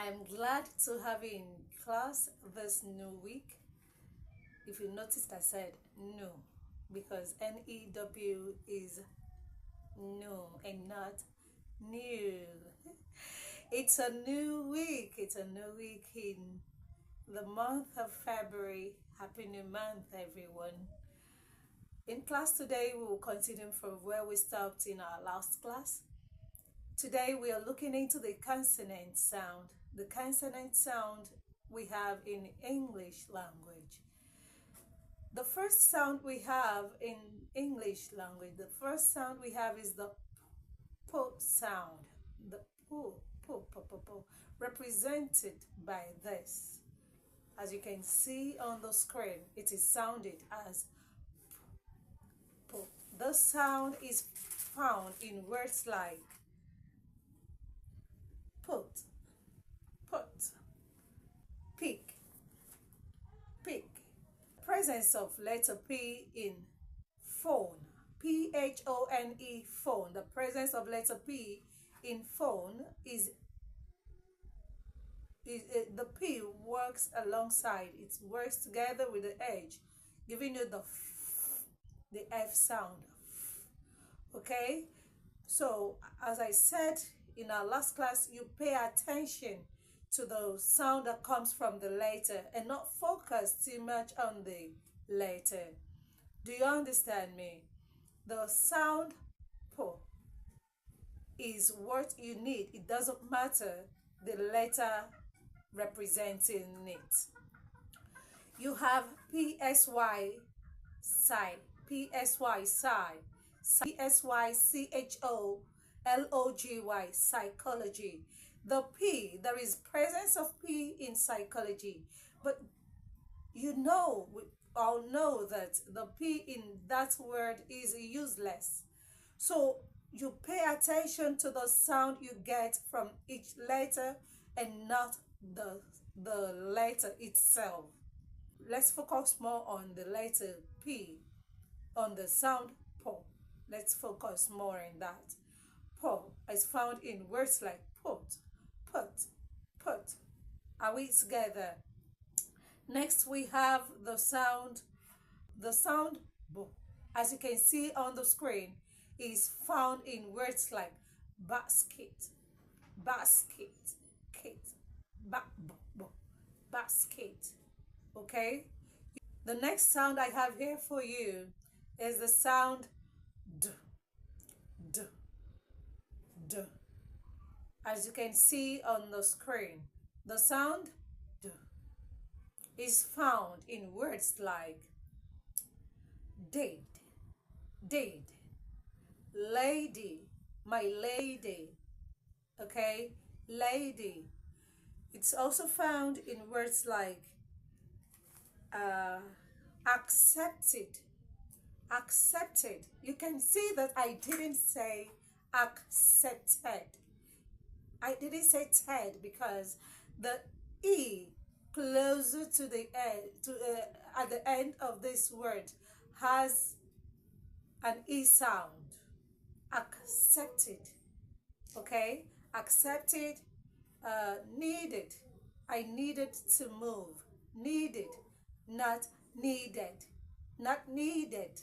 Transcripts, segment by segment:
I'm glad to have you in class this new week. If you noticed, I said new because NEW is new and not new. It's a new week. It's a new week in the month of February. Happy new month, everyone. In class today, we will continue from where we stopped in our last class. Today we are looking into the consonant sound. The consonant sound we have in English language. The first sound we have in English language, the first sound we have is the P sound. The P, represented by this. As you can see on the screen, it is sounded as P. The sound is found in words like put, pick, presence of letter P in phone, phone, phone. The presence of letter P in phone is the P works alongside, it works together with the H, giving you the F sound. Okay, so as I said in our last class, you pay attention to the sound that comes from the letter and not focus too much on the letter. Do you understand me? The sound po is what you need. It doesn't matter the letter representing it. You have PSY psi, PSY psi, PSYCHOLOGY psychology. The P, there is presence of P in psychology, but we all know that the P in that word is useless. So you pay attention to the sound you get from each letter and not the letter itself. Let's focus more on the letter P, on the sound po. Let's focus more on that. Po is found in words like put. Are we together? Next we have the sound bo. As you can see on the screen, is found in words like basket, kit, basket. Okay? The next sound I have here for you is the sound d. As you can see on the screen, the sound d is found in words like did, lady, my lady, okay, lady. It's also found in words like accepted. You can see that I didn't say accepted. I didn't say ted because the E closer to the end, at the end of this word has an E sound. Accepted. Okay? Accepted, needed. I needed to move. Needed, not needed. Not needed.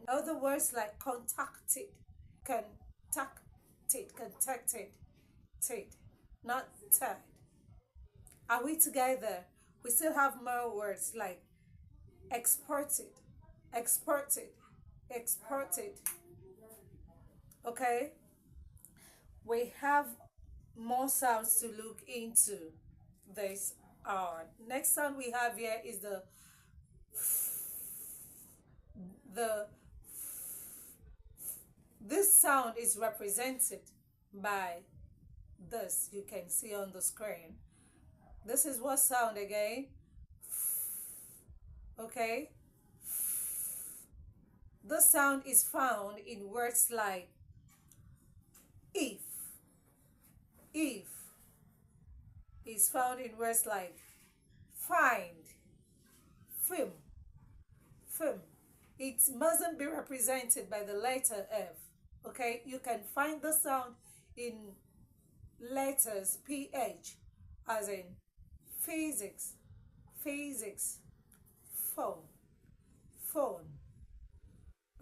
Other words like contacted, contacted, not tied. Are we together? We still have more words like exported. Okay? We have more sounds to look into this hour. Next sound we have here is the this sound is represented by this you can see on the screen. This is what sound again? Okay? The sound is found in words like if is found in words like find, film. It mustn't be represented by the letter F. Okay, you can find the sound in letters PH, as in physics, physics, phone, phone.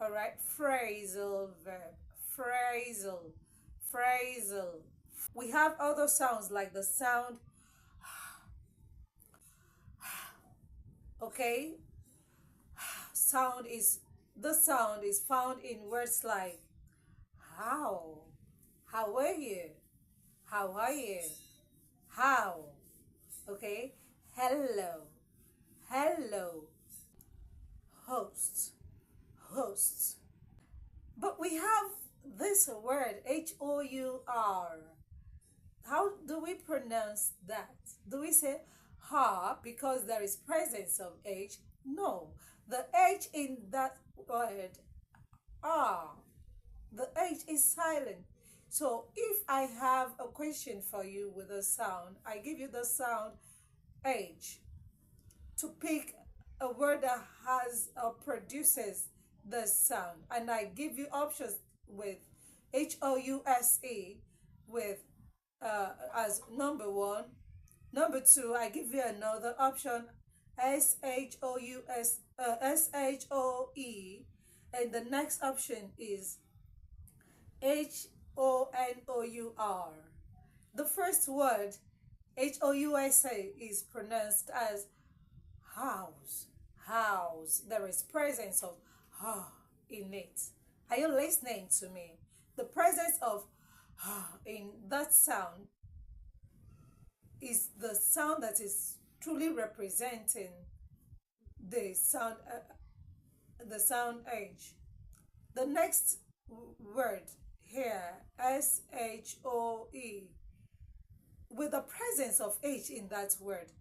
All right, phrasal verb, phrasal, phrasal. We have other sounds like the sound, okay? Sound is the sound is found in words like how, how are you, how are you, how, okay? Hello, hello, host, hosts. But we have this word H-O-U-R. How do we pronounce that? Do we say ha because there is presence of H? No. The H in that word R, the H is silent. So if I have a question for you with a sound, I give you the sound H to pick a word that has or produces the sound, and I give you options with House with as number one. Number two, I give you another option, Shoue, and the next option is Honour. The first word, Housa, is pronounced as house, house. There is presence of ha in it. Are you listening to me? The presence of ha in that sound is the sound that is truly representing the sound H. The next word here, Shoe, with the presence of H in that word,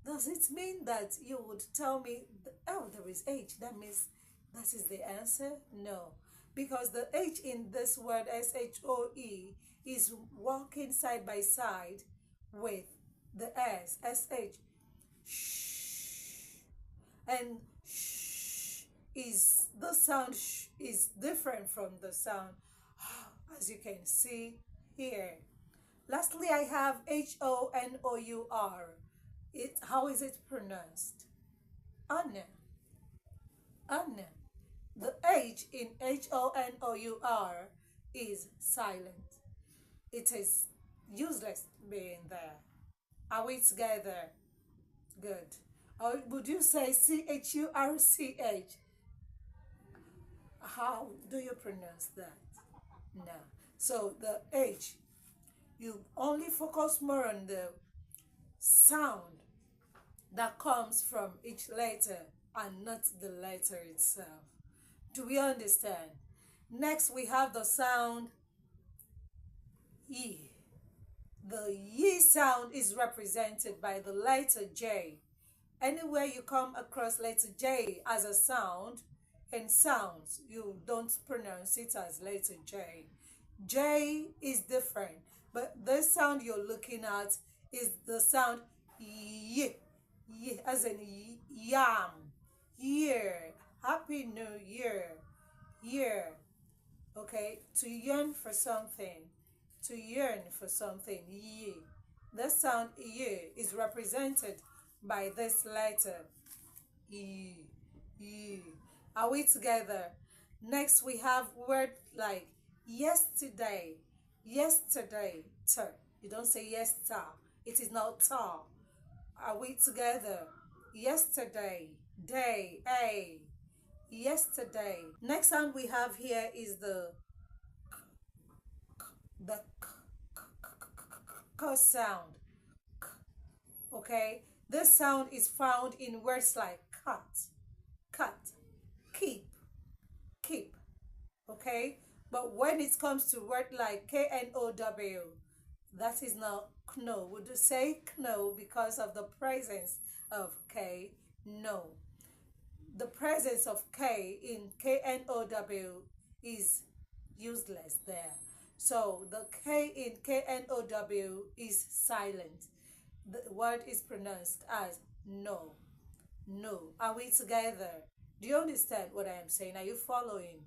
does it mean that you would tell me, oh, there is H, that means that is the answer? No. Because the H in this word, Shoe, is walking side by side with the sh. Shh. And shh is the sound is different from the sound as you can see here. Lastly, I have Honour. How is it pronounced? Honor. Honor. The H in Honour is silent. It is useless being there. Are we together? Good. Or would you say Church? How do you pronounce that? No. So the H, you only focus more on the sound that comes from each letter and not the letter itself. Do we understand? Next, we have the sound Y. The Y sound is represented by the letter J. Anywhere you come across letter J as a sound and sounds, you don't pronounce it as letter J. J is different, but the sound you're looking at is the sound Y, y as in yam, year, happy new year, year. Okay, to yearn for something, to yearn for something, ye. The sound ye is represented by this letter, e, e. Are we together? Next, we have word like yesterday, yesterday, t. You don't say yester. It is not ta. Are we together? Yesterday, day, a. Yesterday. Next sound we have here is the k sound. Okay, this sound is found in words like cut, keep, keep. Okay, but when it comes to word like KNOW, that is not kno. Would you say kno because of the presence of K? No. The presence of K in KNOW is useless there. So the K in KNOW is silent. The word is pronounced as no. No. Are we together? Do you understand what I am saying? Are you following?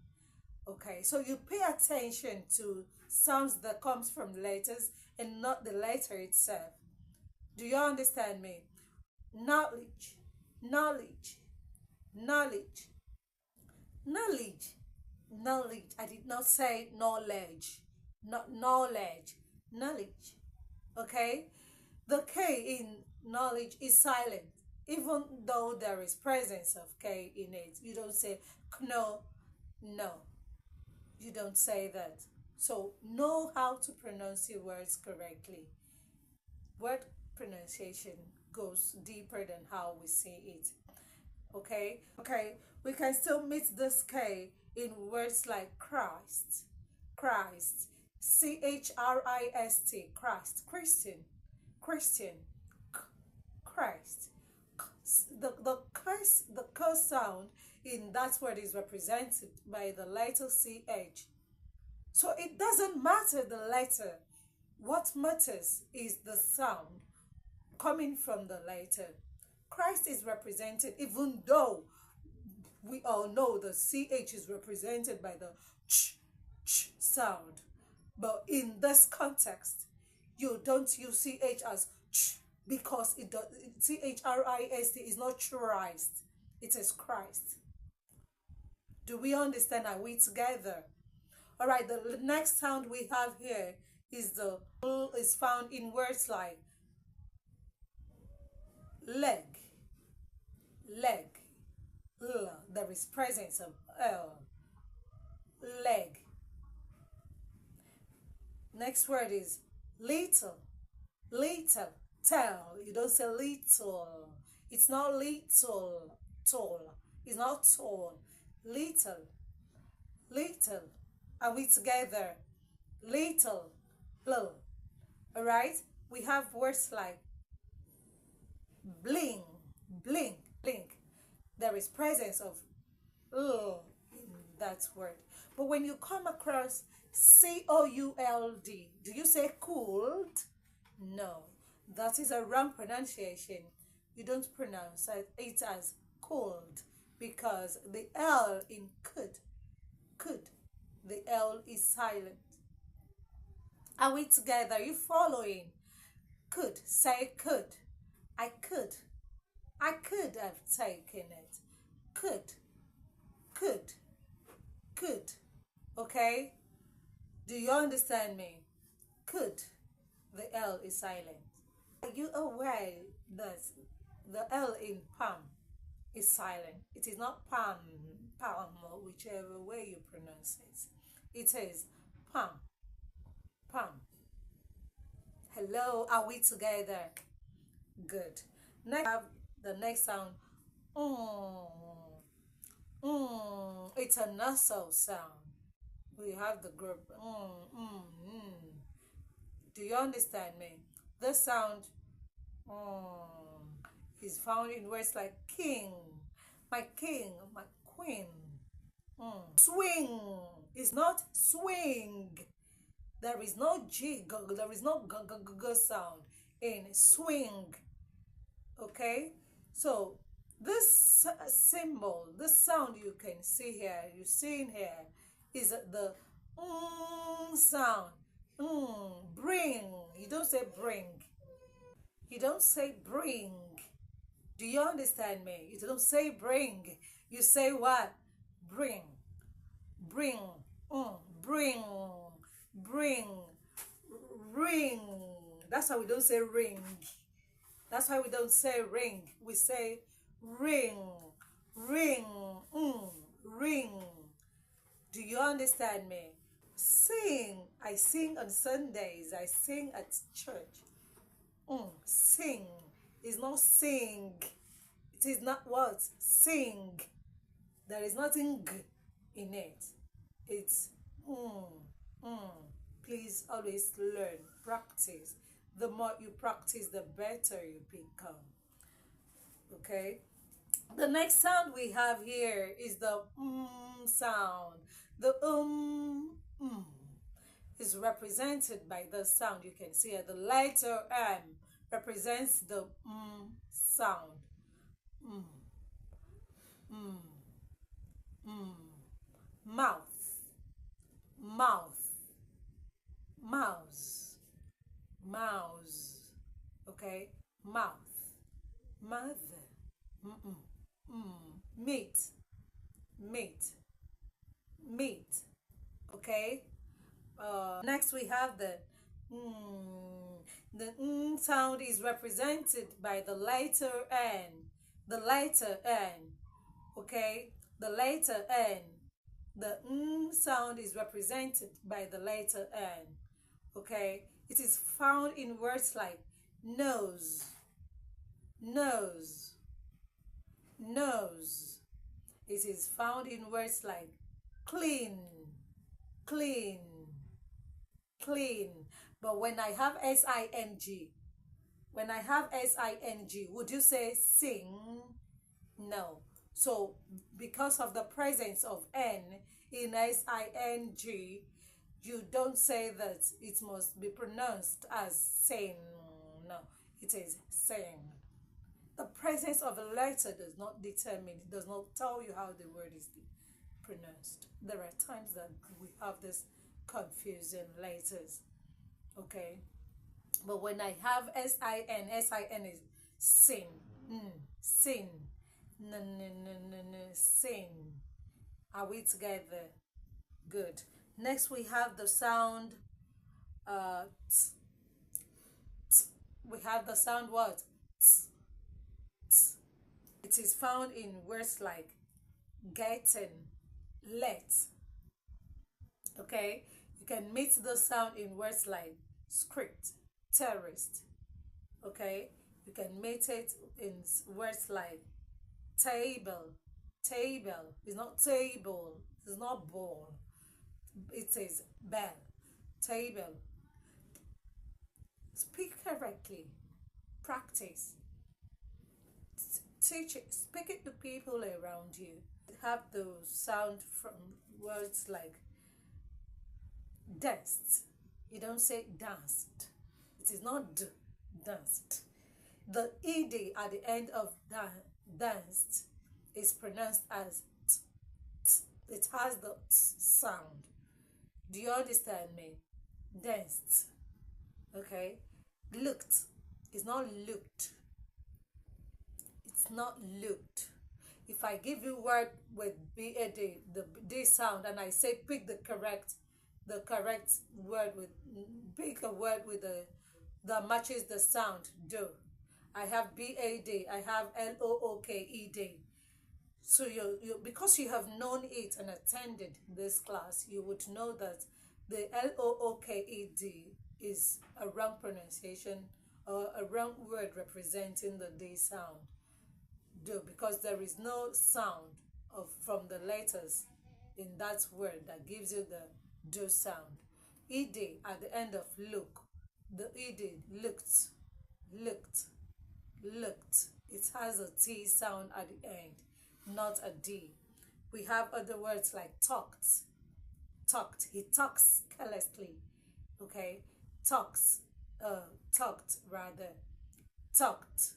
Okay, so you pay attention to sounds that comes from letters and not the letter itself. Do you understand me? Knowledge, knowledge, knowledge, knowledge, knowledge. I did not say knowledge, not knowledge, knowledge. Okay, the K in knowledge is silent, even though there is presence of K in it. You don't say no, no. You don't say that. So know how to pronounce your words correctly. Word pronunciation goes deeper than how we say it. Okay, we can still meet this K in words like Christ, Christ, Christ, Christ, Christian, Christian, Christ. The K sound in that word is represented by the letter CH. So it doesn't matter the letter. What matters is the sound coming from the letter. Christ is represented, even though we all know the CH is represented by the ch sound. But in this context, you don't use CH as ch because it does, CHRIST is not Christ, it is Christ. Do we understand? Are we together? All right, the next sound we have here is the is found in words like leg, leg, l. There is presence of l, leg. Next word is little, little, tell. You don't say little. It's not little, tall. It's not tall. Little, little. Are we together? Little, little. All right. We have words like bling, blink, blink. There is presence of in that word. But when you come across could, do you say cooled? No, that is a wrong pronunciation. You don't pronounce it as cold because the L in could, the L is silent. Are we together? Are you following? Could, say could. I could. I could have taken it. Could, could, could. Okay? Do you understand me? Could. The L is silent. Are you aware that the L in palm is silent? It is not palm, palm, or whichever way you pronounce it. It is palm, palm. Hello, are we together? Good. Next, have the next sound. Mm, it's a nasal sound. We have the group. Do you understand me? This sound is found in words like king, my king, my queen. Swing is not swing. There is no G, there is no g sound in swing. Okay? So, this symbol, this sound you can see here, you see in here, is the sound. Bring. You don't say bring. You don't say bring. Do you understand me? You don't say bring. You say what? Bring. Bring. Bring. Bring. Ring. That's why we don't say ring. That's why we don't say ring. We say ring. Ring. Ring. Do you understand me? Sing. I sing on Sundays. I sing at church. Sing is not sing. It is not what? Sing. There is nothing g in it. It's Please always learn, practice. The more you practice, the better you become. Okay? The next sound we have here is the sound. The is represented by the sound. You can see it. The letter M represents the sound. Mouth. mouth, mouse, mouse, okay, mouth, mother, meat, meat, meat, okay. Next we have the sound is represented by the letter N, the letter N, okay, the letter N. The sound is represented by the letter N, okay. It is found in words like nose, nose, nose. It is found in words like clean, clean, clean. But when I have S-I-N-G, when I have S-I-N-G, would you say sing? No. So because of the presence of N in S-I-N-G, you don't say that it must be pronounced as sing. No, it is sing. The presence of a letter does not determine, it does not tell you how the word is pronounced. There are times that we have this confusing letters, okay. But when I have S-I-N, S-I-N is sin, sin, sin. Are we together? Good. Next we have the sound t. We have the sound what? T. T. It is found in words like getting, let, okay. You can meet the sound in words like script, terrorist, okay. You can meet it in words like table, table. It's not table, it's not ball, it is bell, table. Speak correctly, practice, teach it, speak it to people around you. Have those sound from words like danced. You don't say danced. It is not d, danced. The ed at the end of danced is pronounced as t, t. It has the t sound. Do you understand me? Danced. Okay. Looked. It's not looked. It's not looked. If I give you word with BAD, the D sound, and I say pick the correct word with, pick a word with that matches the sound, do. I have BAD, I have LOOKED. So you because you have known it and attended this class, you would know that the LOOKED is a wrong pronunciation or a wrong word representing the D sound. Do, because there is no sound from the letters in that word that gives you the do sound. Ed at the end of look, the ed, looked, looked, looked. It has a T sound at the end, not a D. We have other words like talked, talked. He talks carelessly, okay. Talks, talked rather, talked.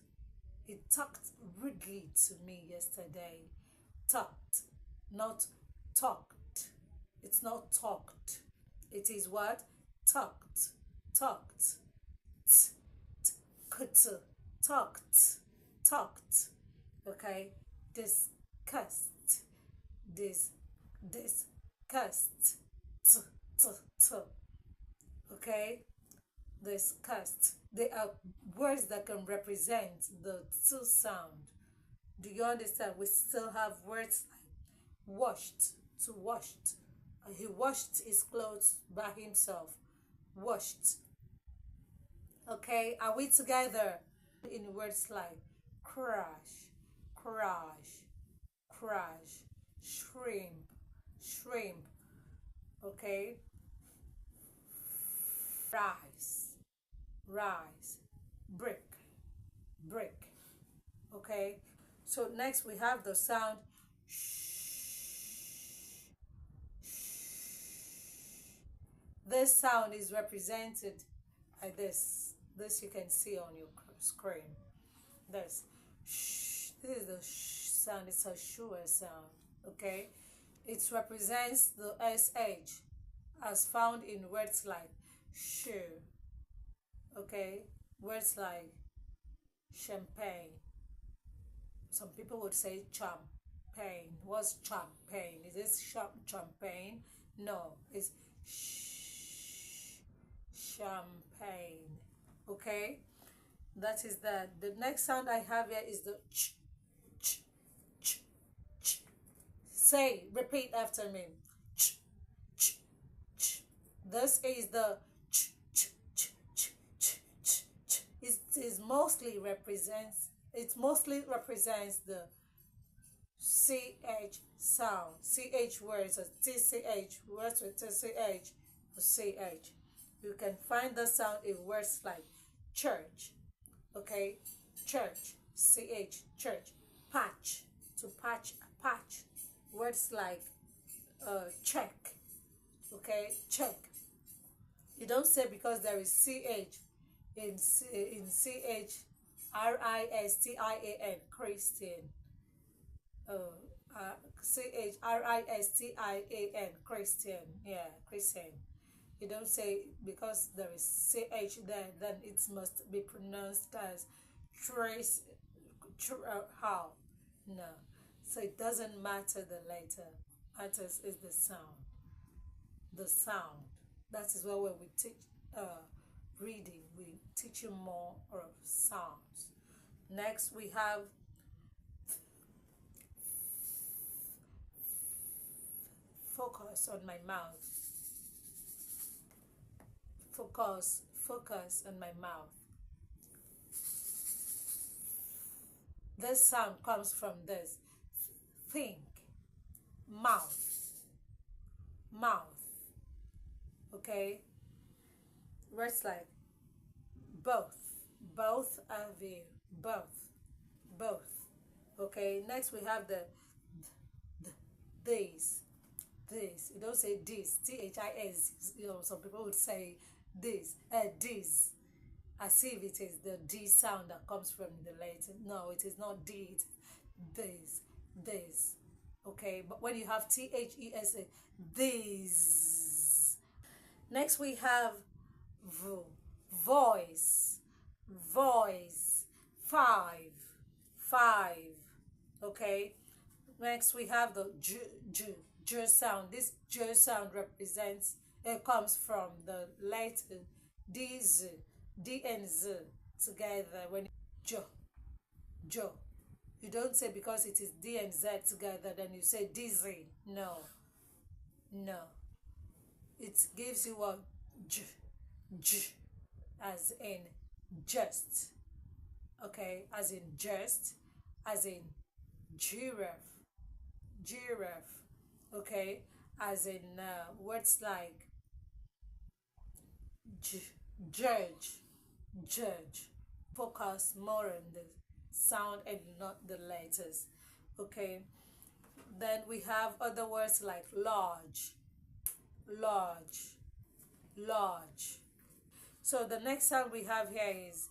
He talked rudely to me yesterday. Talked, not talked. It's not talked. It is what? Talked, talked. Talked, talked. Okay. Discussed, discussed. Okay. Discussed. They are words that can represent the two sound. Do you understand? We still have words like washed, to washed. He washed his clothes by himself. Washed. Okay, are we together? In words like crash, crash, crash, shrimp, shrimp. Okay. Rise, rise, brick, brick. Okay. So next we have the sound sh. This sound is represented by this. This you can see on your screen. This sh. This is the sh sound. It's a sure sound. Okay. It represents the SH as found in words like shoe, okay? Words like champagne. Some people would say champagne. What's champagne? Is this champagne? No, it's champagne. Okay, that is that. The next sound I have here is the ch, ch, ch, ch. Say, repeat after me. Ch, ch, ch. This is the ch, ch, ch, ch, ch, ch, ch. It mostly represents the CH sound. CH words or TCH words with TCH or CH. You can find the sound in words like church, okay? Church, CH, church. Patch, to patch, patch. Words like check, okay? Check. You don't say because there is CH in CH RISTIAN, Christian. CHRISTIAN, Christian. Yeah, Christian. You don't say because there is CH there, then it must be pronounced as trace, how? No. So it doesn't matter the letter. Matters is the sound. The sound. That is why when we teach reading, we teach you more of sounds. Next, we have focus on my mouth. Focus on my mouth. This sound comes from this. Think. Mouth. Okay? Words like both. Both of you. Both. Okay? Next we have the these. You don't say this. THIS. Some people would say this. This. As if it is the D sound that comes from the letter. No, it is not D. It's this. Okay, but when you have THESA, this. Next we have voice. Five. Okay. Next we have the J sound. This J sound represents, it comes from the letter D and Z together. When J. You don't say because it is D and Z together, then you say dizzy. No. It gives you a J, as in just. Okay, as in just, as in giraffe. Okay, as in words like judge. Focus more on the sound and not the letters. Okay, then we have other words like large. So the next sound we have here is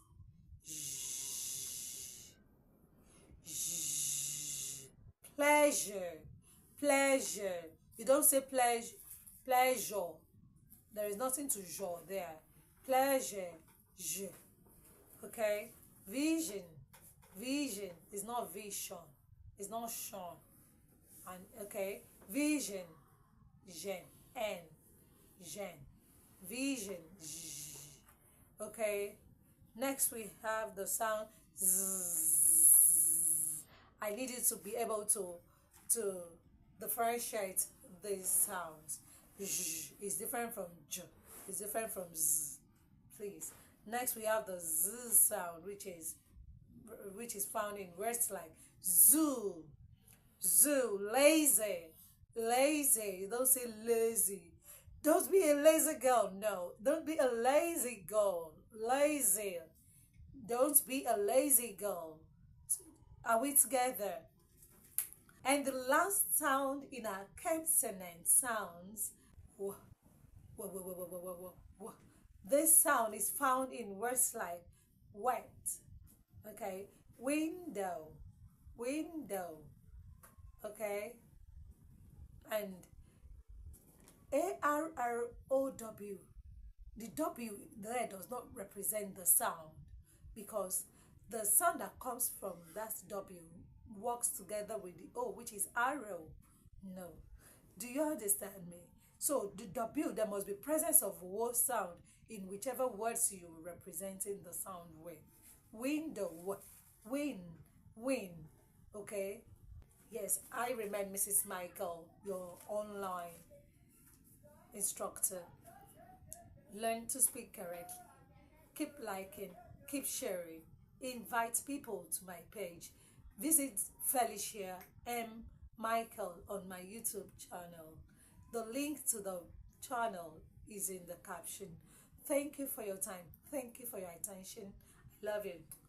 pleasure. You don't say pleasure. There is nothing to jaw there. Pleasure. Okay. Vision is not vision. It's not Sean. And okay. Vision. Gen. Vision. Okay. Next we have the sound z. I need you to be able to differentiate these sounds. Z is different from j. It's different from z. Please. Next we have the z sound, which is found in words like zoo, lazy. You don't say lazy. Don't be a lazy girl. No, don't be a lazy girl. Lazy. Don't be a lazy girl. Are we together? And the last sound in our consonant sounds, this sound is found in words like wet. Okay, window. Okay, and ARROW. The W there does not represent the sound, because the sound that comes from that W works together with the O, which is arrow. No. Do you understand me? So the W, there must be presence of wo sound in whichever words you are representing the sound with. Window, win, win. Okay? Yes, I remain Mrs. Michael, your online instructor. Learn to speak correctly. Keep liking, keep sharing, invite people to my page. Visit Felicia M. Michael on my YouTube channel. The link to the channel is in the caption. Thank you for your time. Thank you for your attention. I love you.